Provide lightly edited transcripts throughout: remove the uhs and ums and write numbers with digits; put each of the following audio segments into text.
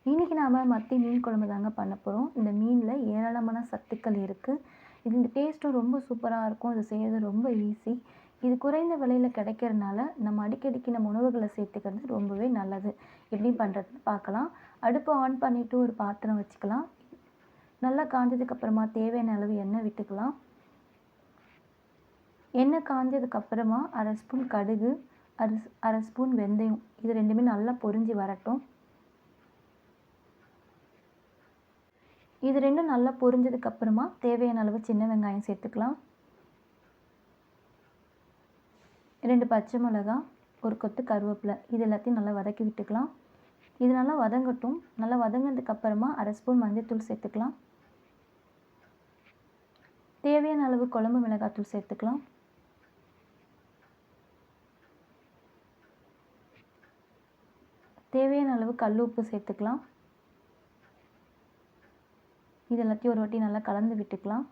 இன்றைக்கி நாம் மத்தி மீன் குழம்பு தாங்க பண்ண போகிறோம். இந்த மீனில் ஏராளமான சத்துக்கள் இருக்குது. இந்த டேஸ்ட்டும் ரொம்ப சூப்பராக இருக்கும். இது செய்கிறது ரொம்ப ஈஸி. இது குறைந்த விலையில் கிடைக்கிறனால நம்ம அடிக்கடிக்கு நம்ம உணவுகளை சேர்த்துக்கிறது ரொம்பவே நல்லது. எப்படி பண்ணுறதுன்னு பார்க்கலாம். அடுப்பை ஆன் பண்ணிவிட்டு ஒரு பாத்திரம் வச்சுக்கலாம். நல்லா காஞ்சதுக்கப்புறமா தேவையான அளவு எண்ணெய் விட்டுக்கலாம். எண்ணெய் காஞ்சதுக்கப்புறமா அரை ஸ்பூன் கடுகு, அரை ஸ்பூன் வெந்தயம், இது ரெண்டுமே நல்லா பொரிஞ்சு வரட்டும். இது ரெண்டும் நல்லா பொரிஞ்சதுக்கப்புறமா தேவையான அளவு சின்ன வெங்காயம் சேர்த்துக்கலாம். 2 பச்சை மிளகா, ஒரு கொத்து கருவேப்பிலை, இது எல்லாத்தையும் நல்லா வதக்கி விட்டுக்கலாம். இது நல்லா வதங்கட்டும். நல்லா வதங்கினதுக்கப்புறமா அரை ஸ்பூன் மஞ்சள்தூள் சேர்த்துக்கலாம். தேவையான அளவு குழம்பு மிளகாத்தூள் சேர்த்துக்கலாம். தேவையான அளவு கல் உப்பு சேர்த்துக்கலாம். இது எல்லாத்தையும் ஒரு வாட்டி நல்லா கலந்து விட்டுக்கலாம்.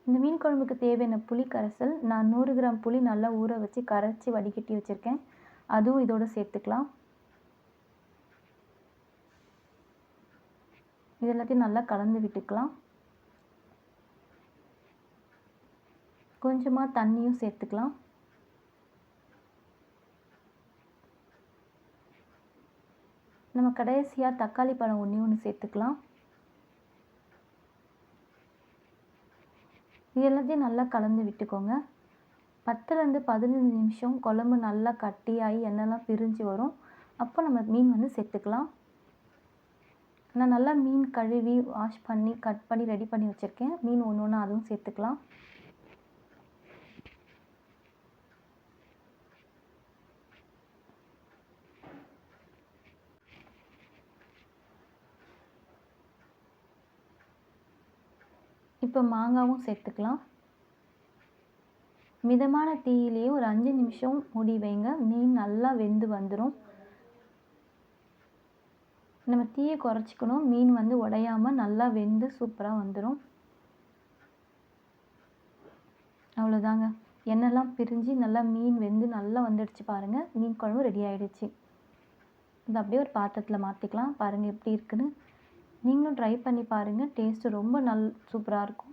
இந்த மீன் குழம்புக்கு தேவையான புளி கரைசல் நான் 100 கிராம் புளி நல்லா ஊற வச்சு கரைச்சி வடிகட்டி வச்சுருக்கேன். அதுவும் இதோடு சேர்த்துக்கலாம். இது எல்லாத்தையும் நல்லா கலந்து விட்டுக்கலாம். கொஞ்சமாக தண்ணியும் சேர்த்துக்கலாம். நம்ம கடைசியாக தக்காளி பழம் ஒன்று சேர்த்துக்கலாம். இது எல்லாத்தையும் நல்லா கலந்து விட்டுக்கோங்க. 10லேருந்து 15 நிமிஷம் குழம்பு நல்லா கட்டியாகி எண்ணெய்லாம் பிரிஞ்சு வரும். அப்போ நம்ம மீன் சேர்த்துக்கலாம். நான் நல்லா மீன் கழுவி வாஷ் பண்ணி கட் பண்ணி ரெடி பண்ணி வச்சுருக்கேன். மீன் ஒன்று ஒன்றா அதுவும் சேர்த்துக்கலாம். இப்போ மாங்காவும் சேர்த்துக்கலாம். மிதமான தீயிலேயே ஒரு 5 நிமிஷம் மூடி வைங்க. மீன் நல்லா வெந்து வந்துடும். நம்ம தீயை குறைச்சிக்கணும். மீன் உடையாமல் நல்லா வெந்து சூப்பராக வந்துடும். அவ்வளோதாங்க. எண்ணெய்லாம் பிரிஞ்சு நல்லா மீன் வெந்து நல்லா வந்துடுச்சு பாருங்கள். மீன் குழம்பு ரெடி ஆகிடுச்சு. இது அப்படியே ஒரு பாத்திரத்தில் மாற்றிக்கலாம். பாருங்கள் எப்படி இருக்குன்னு. நீங்களும் ட்ரை பண்ணி பாருங்கள். டேஸ்ட்டு ரொம்ப சூப்பராக இருக்கும்.